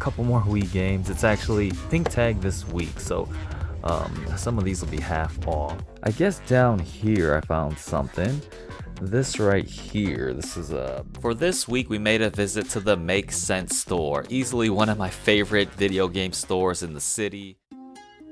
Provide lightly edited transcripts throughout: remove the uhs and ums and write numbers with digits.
couple more Wii games. It's actually Think Tag this week, so some of these will be half off. I guess down here I found something. This right here, this is for this week we made a visit to the Make Sense store, easily one of my favorite video game stores in the city.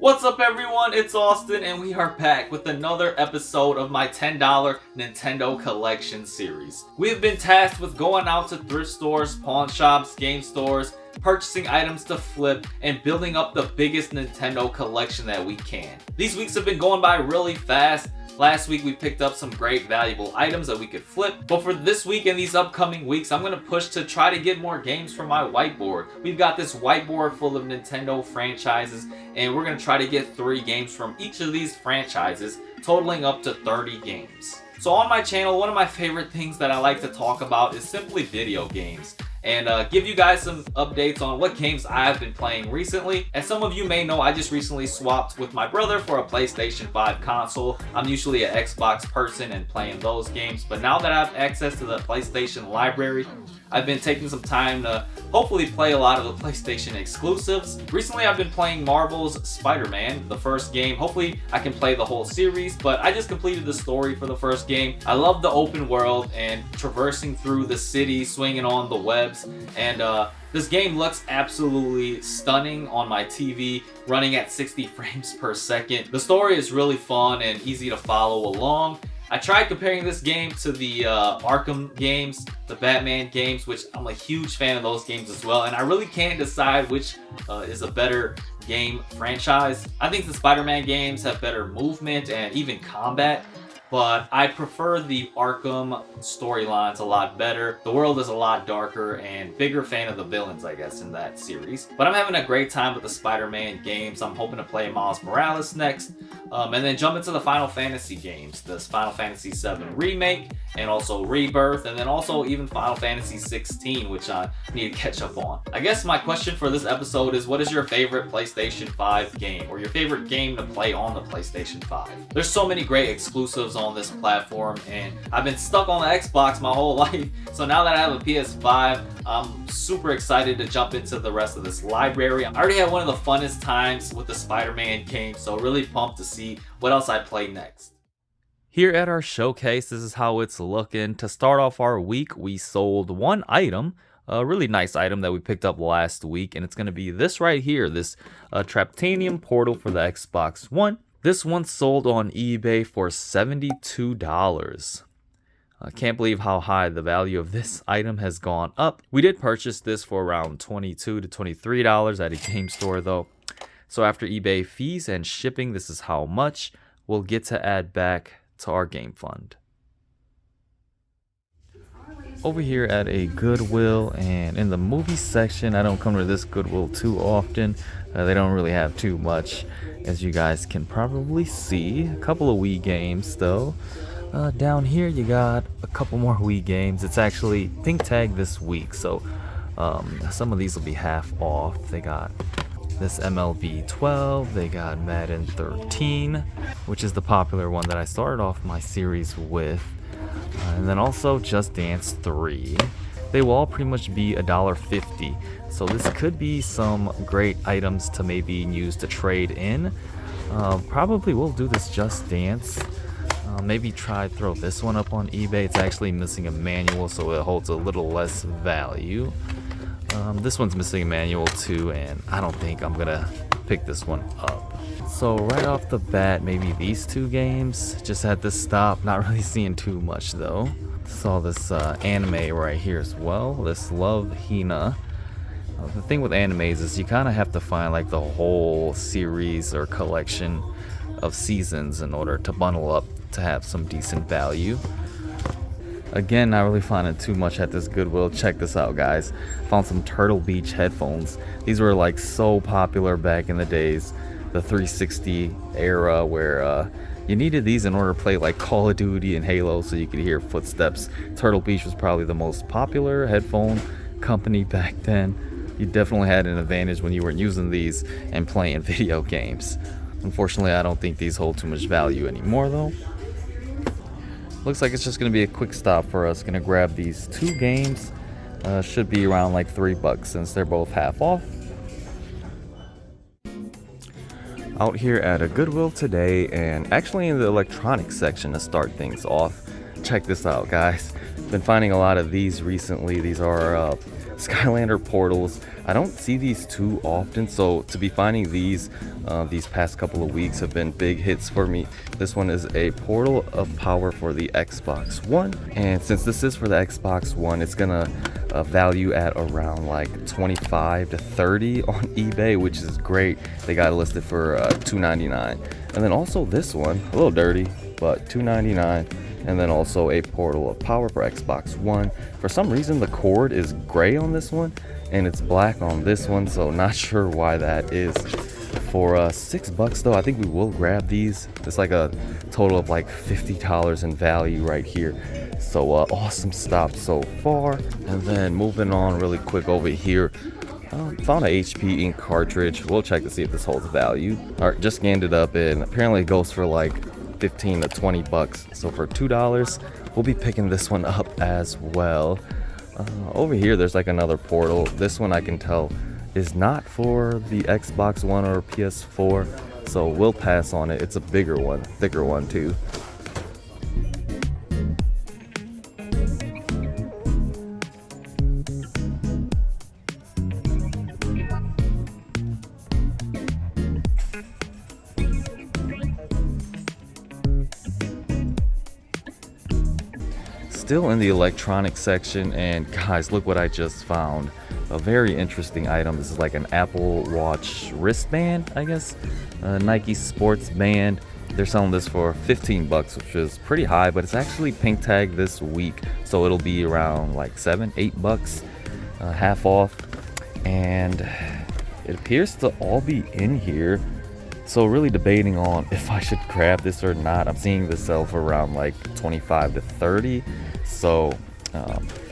What's up everyone, it's Austin and we are back with another episode of my $10 Nintendo Collection series. We have been tasked with going out to thrift stores, pawn shops, game stores, purchasing items to flip, and building up the biggest Nintendo collection that we can. These weeks have been going by really fast. Last week we picked up some great valuable items that we could flip, but for this week and these upcoming weeks I'm going to push to try to get more games for my whiteboard. We've got this whiteboard full of Nintendo franchises and we're going to try to get 3 games from each of these franchises, totaling up to 30 games. So on my channel, one of my favorite things that I like to talk about is simply video games, and give you guys some updates on what games I've been playing recently. As some of you may know, I just recently swapped with my brother for a PlayStation 5 console. I'm usually an Xbox person and playing those games, but now that I have access to the PlayStation library, I've been taking some time to hopefully play a lot of the PlayStation exclusives. Recently I've been playing Marvel's Spider-Man, the first game. Hopefully I can play the whole series, but I just completed the story for the first game. I love the open world and traversing through the city, swinging on the webs, and this game looks absolutely stunning on my TV, running at 60 frames per second. The story is really fun and easy to follow along. I tried comparing this game to the Arkham games, the Batman games, which I'm a huge fan of those games as well, and I really can't decide which is a better game franchise. I think the Spider-Man games have better movement and even combat, but I prefer the Arkham storylines a lot better. The world is a lot darker and bigger fan of the villains, I guess, in that series. But I'm having a great time with the Spider-Man games. I'm hoping to play Miles Morales next, and then jump into the Final Fantasy games. This Final Fantasy VII Remake, and also Rebirth, and then also even Final Fantasy 16, which I need to catch up on. I guess my question for this episode is, what is your favorite PlayStation 5 game, or your favorite game to play on the PlayStation 5? There's so many great exclusives on this platform, and I've been stuck on the Xbox my whole life, so now that I have a PS5, I'm super excited to jump into the rest of this library. I already had one of the funnest times with the Spider-Man game, so really pumped to see what else I play next. Here at our showcase, this is how it's looking. To start off our week, we sold one item, a really nice item that we picked up last week, and it's going to be this right here, this Traptanium portal for the Xbox One. This one sold on eBay for $72. I can't believe how high the value of this item has gone up. We did purchase this for around $22 to $23 at a game store though. So after eBay fees and shipping, this is how much we'll get to add back to our game fund. Over here at a Goodwill, and in the movie section, I don't come to this Goodwill too often. They don't really have too much, as you guys can probably see. A couple of Wii games though. Down here you got a couple more Wii games. It's actually Think Tag this week, so some of these will be half off. They got this MLB 12, they got Madden 13, which is the popular one that I started off my series with, and then also Just Dance 3. They will all pretty much be $1.50, so this could be some great items to maybe use to trade in. Probably we'll do this Just Dance. Maybe try throw this one up on eBay. It's actually missing a manual, so it holds a little less value. This one's missing a manual too, and I don't think I'm gonna pick this one up. So right off the bat, maybe these 2 games. Just had to stop, not really seeing too much though. Saw this anime right here as well, this Love Hina. The thing with animes is you kind of have to find like the whole series or collection of seasons in order to bundle up to have some decent value. Again, not really finding too much at this Goodwill. Check this out, guys. Found some Turtle Beach headphones. These were like so popular back in the days, the 360 era, where you needed these in order to play like Call of Duty and Halo so you could hear footsteps. Turtle Beach was probably the most popular headphone company back then. You definitely had an advantage when you were using these and playing video games. Unfortunately, I don't think these hold too much value anymore though. Looks like it's just going to be a quick stop for us. Going to grab these 2 games. Should be around like $3 since they're both half off. Out here at a Goodwill today, and actually in the electronics section to start things off. Check this out, guys. Been finding a lot of these recently. These are Skylander portals. I don't see these too often, so to be finding these past couple of weeks have been big hits for me. This one is a portal of power for the Xbox One, and since this is for the Xbox One, it's gonna value at around like 25 to 30 on eBay, which is great. They got it listed for $2.99. And then also this one, a little dirty, but $2.99. And then also a portal of power for Xbox One. For some reason the cord is gray on this one and it's black on this one, so not sure why that is. For $6 though, I think we will grab these. It's like a total of like $50 in value right here. So awesome stop so far. And then moving on really quick over here, found a HP ink cartridge. We'll check to see if this holds value. All right, just scanned it up and apparently it goes for like 15 to 20 bucks. So for $2, we'll be picking this one up as well. Over here, there's like another portal. This one I can tell is not for the Xbox One or PS4, so we'll pass on it. It's a bigger one, thicker one too. Still in the electronics section, and guys, look what I just found. A very interesting item. This is like an Apple Watch wristband, I guess. Nike sports band. They're selling this for 15 bucks, which is pretty high, but it's actually pink tagged this week, so it'll be around like $7-8 bucks, half off. And it appears to all be in here, so really debating on if I should grab this or not. I'm seeing this sell for around like 25 to 30, so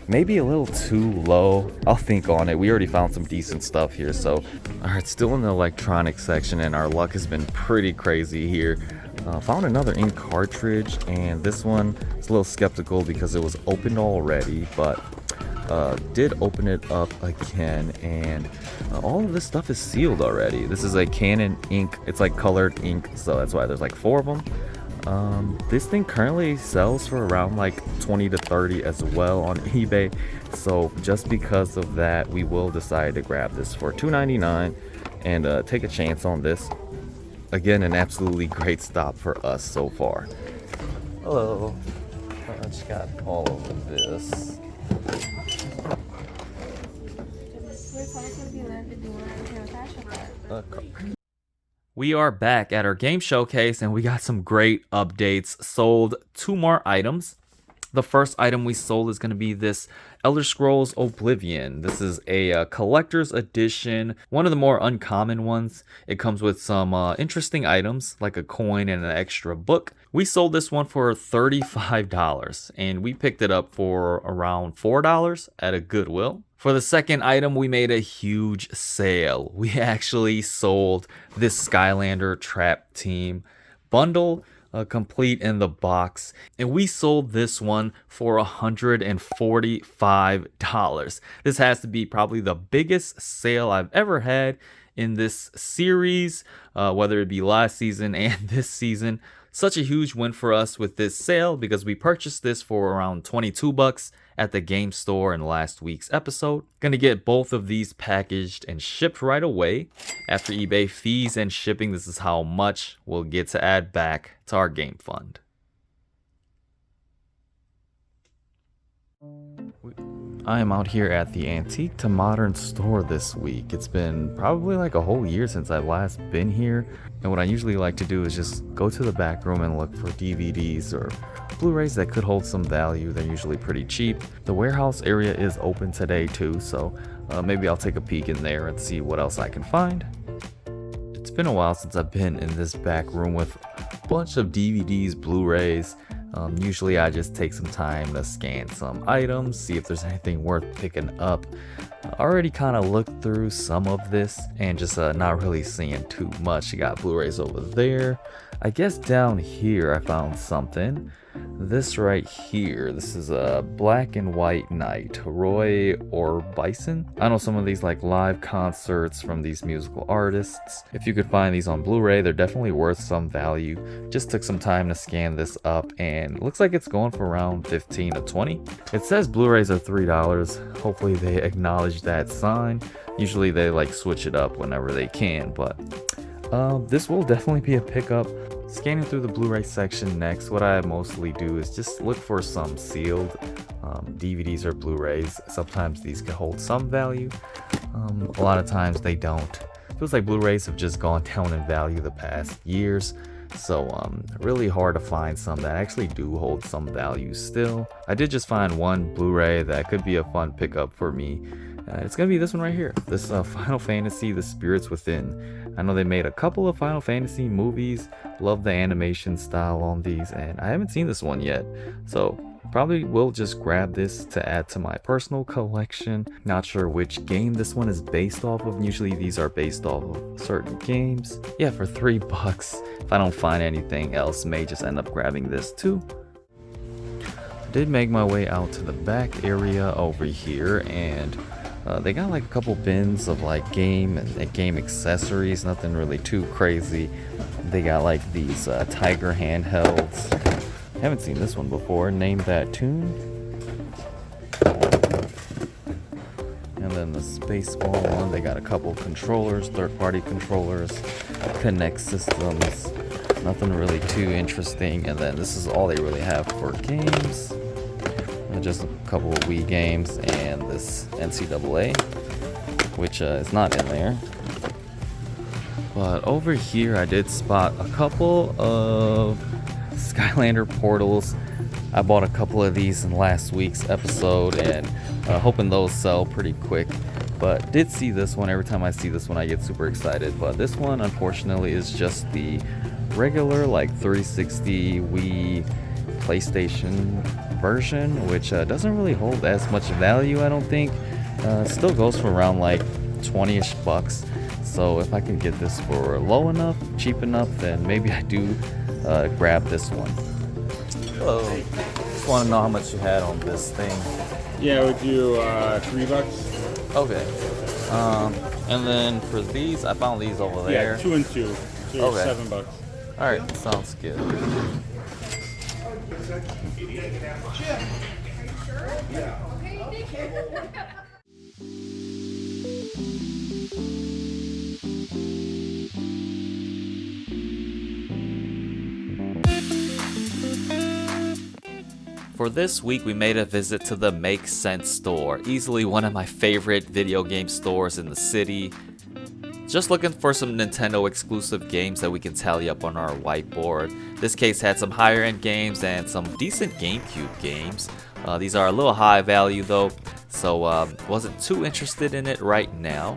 maybe a little too low. I'll think on it. We already found some decent stuff here. So all right, still in the electronics section, and our luck has been pretty crazy here. Found another ink cartridge, and this one is a little skeptical because it was opened already, but did open it up again, and all of this stuff is sealed already. This is a Canon ink. It's like colored ink, so that's why there's like 4 of them. This thing currently sells for around like 20 to 30 as well on eBay, so just because of that, we will decide to grab this for $2.99 and take a chance on this. Again, an absolutely great stop for us so far. Hello. I just got all of this. We are back at our game showcase, and we got some great updates. Sold 2 more items. The first item we sold is going to be this Elder Scrolls Oblivion. This is a collector's edition, one of the more uncommon ones. It comes with some interesting items like a coin and an extra book. We sold this one for $35, and we picked it up for around $4 at a Goodwill. For the second item, we made a huge sale. We actually sold this Skylander Trap Team bundle, complete in the box, and we sold this one for $145. This has to be probably the biggest sale I've ever had in this series, whether it be last season and this season. Such a huge win for us with this sale because we purchased this for around 22 bucks at the game store in last week's episode. Gonna get both of these packaged and shipped right away. After eBay fees and shipping, this is how much we'll get to add back to our game fund. I am out here at the Antique to Modern store this week. It's been probably like a whole year since I've last been here, and what I usually like to do is just go to the back room and look for DVDs or Blu-rays that could hold some value. They're usually pretty cheap. The warehouse area is open today too, so maybe I'll take a peek in there and see what else I can find. It's been a while since I've been in this back room with a bunch of DVDs, Blu-rays. Usually I just take some time to scan some items, see if there's anything worth picking up. I already kind of looked through some of this and just not really seeing too much. You got Blu-rays over there. I guess down here I found something. this right here. This is a Black and White Night, Roy or Bison. I know some of these like live concerts from these musical artists. If you could find these on Blu-ray, they're definitely worth some value. Just took some time to scan this up and looks like it's going for around 15 to 20. It says Blu-rays are $3. Hopefully they acknowledge that sign. Usually they like switch it up whenever they can, but this will definitely be a pickup. Scanning through the Blu-ray section next, what I mostly do is just look for some sealed DVDs or Blu-rays. Sometimes these can hold some value. A lot of times they don't. Feels like Blu-rays have just gone down in value the past years. So really hard to find some that actually do hold some value still. I did just find one Blu-ray that could be a fun pickup for me. It's gonna be this one right here. This Final Fantasy: The Spirits Within. I know they made a couple of Final Fantasy movies. Love the animation style on these, and I haven't seen this one yet. So probably will just grab this to add to my personal collection. Not sure which game this one is based off of. Usually these are based off of certain games. Yeah, for $3. If I don't find anything else, may just end up grabbing this too. Did make my way out to the back area over here, and they got like a couple bins of like game and game accessories, nothing really too crazy. They got like these Tiger handhelds. Haven't seen this one before. Name That Tune. And then the Spaceball one. They got a couple controllers, third-party controllers, Connect systems. Nothing really too interesting. And then this is all they really have for games. Just a couple of Wii games and this NCAA, which is not in there. But over here I did spot a couple of Skylander portals. I bought a couple of these in last week's episode and hoping those sell pretty quick. But did see this one. Every time I see this one I get super excited. But this one unfortunately is just the regular like 360 Wii PlayStation version, which doesn't really hold as much value, I don't think. Still goes for around like 20-ish bucks. So if I can get this for low enough, cheap enough, then maybe I do grab this one. Hello. Just want to know how much you had on this thing. Yeah, would you $3? Okay. And then for these, I found these over there. Yeah, 2 and 2. So okay. $7. All right, sounds good. For this week, we made a visit to the Make Sense store, easily one of my favorite video game stores in the city. Just looking for some Nintendo exclusive games that we can tally up on our whiteboard. This case had some higher end games and some decent GameCube games. These are a little high value though, so wasn't too interested in it right now.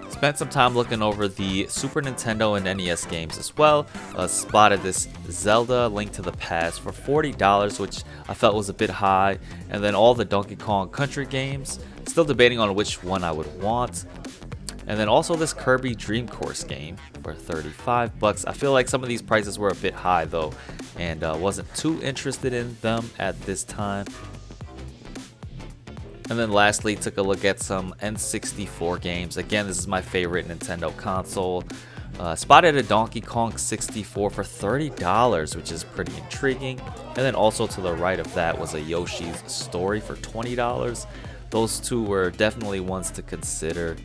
Spent some time looking over the Super Nintendo and NES games as well. Spotted this Zelda Link to the Past for $40, which I felt was a bit high. And then all the Donkey Kong Country games. Still debating on which one I would want. And then also this Kirby Dream Course game for $35. I feel like some of these prices were a bit high though, and wasn't too interested in them at this time. And then lastly, took a look at some N64 games. Again, this is my favorite Nintendo console. Spotted a Donkey Kong 64 for $30, which is pretty intriguing. And then also to the right of that was a Yoshi's Story for $20. Those two were definitely ones to consider.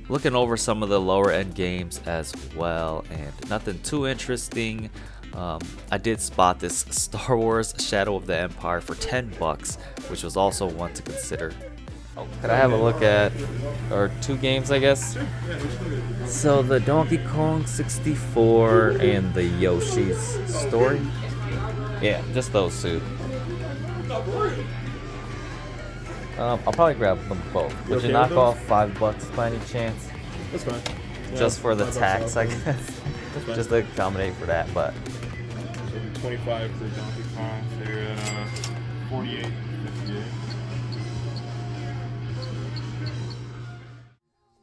Looking over some of the lower end games as well, and nothing too interesting. I did spot this Star Wars Shadow of the Empire for $10, which was also one to consider. Could I have a look at our two games, I guess? So the Donkey Kong 64 and the Yoshi's Story? Yeah, just those two. I'll probably grab them both. Would you knock off $5 by any chance? That's fine. Yeah, just for the tax, I guess. Just to accommodate for that, but. So 25 for Donkey Kong. So you're at 48.58.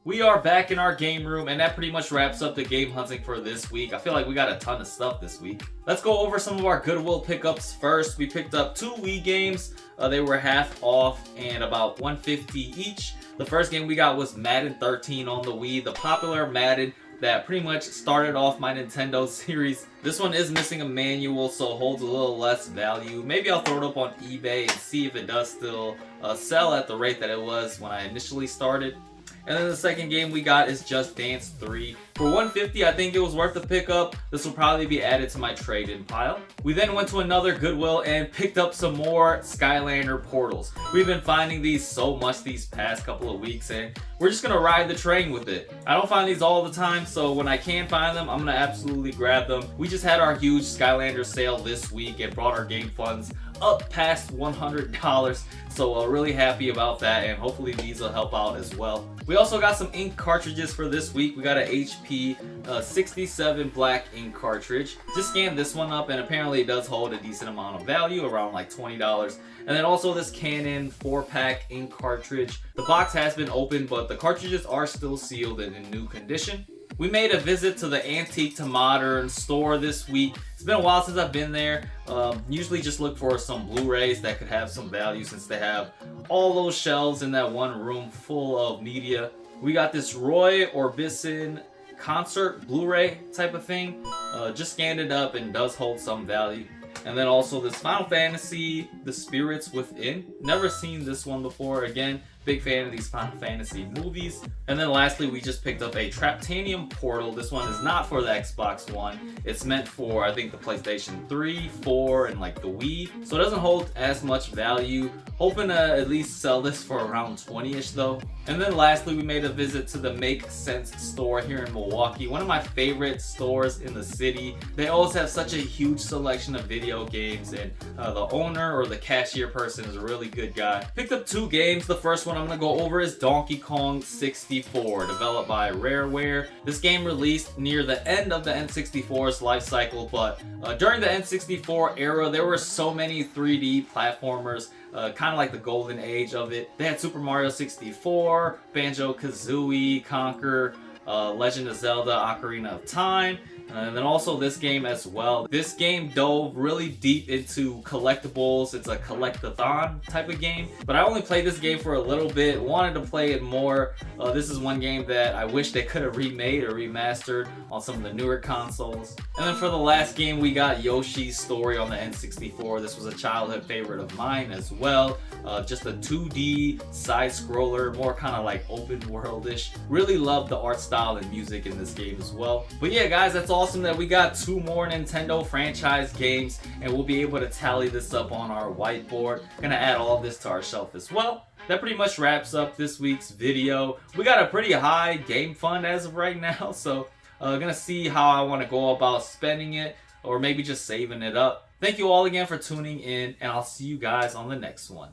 We are back in our game room, and that pretty much wraps up the game hunting for this week. I feel like we got a ton of stuff this week. Let's go over some of our Goodwill pickups first. We picked up 2 Wii games. They were half off and about $150 each. The first game we got was Madden 13 on the Wii, the popular Madden that pretty much started off my Nintendo series. This one is missing a manual, so holds a little less value. Maybe I'll throw it up on eBay and see if it does still sell at the rate that it was when I initially started. And then the second game we got is Just Dance 3. For $150, I think it was worth the pickup. This will probably be added to my trade-in pile. We then went to another Goodwill and picked up some more Skylander portals. We've been finding these so much these past couple of weeks, and we're just gonna ride the train with it. I don't find these all the time, so when I can find them, I'm gonna absolutely grab them. We just had our huge Skylander sale this week and brought our game funds up past $100, so really happy about that, and hopefully these will help out as well. We also got some ink cartridges for this week. We got an HP 67 black ink cartridge. Just scanned this one up, and apparently it does hold a decent amount of value, around like $20. And then also this Canon 4-pack ink cartridge. The box has been opened, but the cartridges are still sealed and in new condition. We made a visit to the Antique to Modern store this week. It's been a while since I've been there. Usually just look for some Blu-rays that could have some value since they have all those shelves in that one room full of media. We got this Roy Orbison concert Blu-ray type of thing. Just scanned it up and does hold some value. And then also this Final Fantasy, The Spirits Within. Never seen this one before. Again, big fan of these Final Fantasy movies. And then lastly, we just picked up a Traptanium portal. This one is not for the Xbox One. It's meant for, I think, the PlayStation 3, 4, and like the Wii. So it doesn't hold as much value. Hoping to at least sell this for around 20-ish though. And then lastly, we made a visit to the Make Sense store here in Milwaukee. One of my favorite stores in the city. They always have such a huge selection of video games, and the owner or the cashier person is a really good guy. Picked up 2 games. The first one I'm going to go over is Donkey Kong 64, developed by Rareware. This game released near the end of the N64's life cycle, but during the N64 era, there were so many 3D platformers, kind of like the golden age of it. They had Super Mario 64, Banjo-Kazooie, Conker, Legend of Zelda, Ocarina of Time, and then also this game as well. This game dove really deep into collectibles. It's a collectathon type of game, but I only played this game for a little bit, wanted to play it more. This is one game that I wish they could have remade or remastered on some of the newer consoles. And then for the last game, we got Yoshi's Story on the N64. This was a childhood favorite of mine as well. Just a 2D side scroller, more kind of like open world-ish. Really loved the art style and music in this game as well. But yeah, guys, that's awesome that we got 2 more Nintendo franchise games, and we'll be able to tally this up on our whiteboard. Gonna add all of this to our shelf as well. That pretty much wraps up this week's video. We got a pretty high game fund as of right now, so gonna see how I want to go about spending it, or maybe just saving it up. Thank you all again for tuning in, and I'll see you guys on the next one.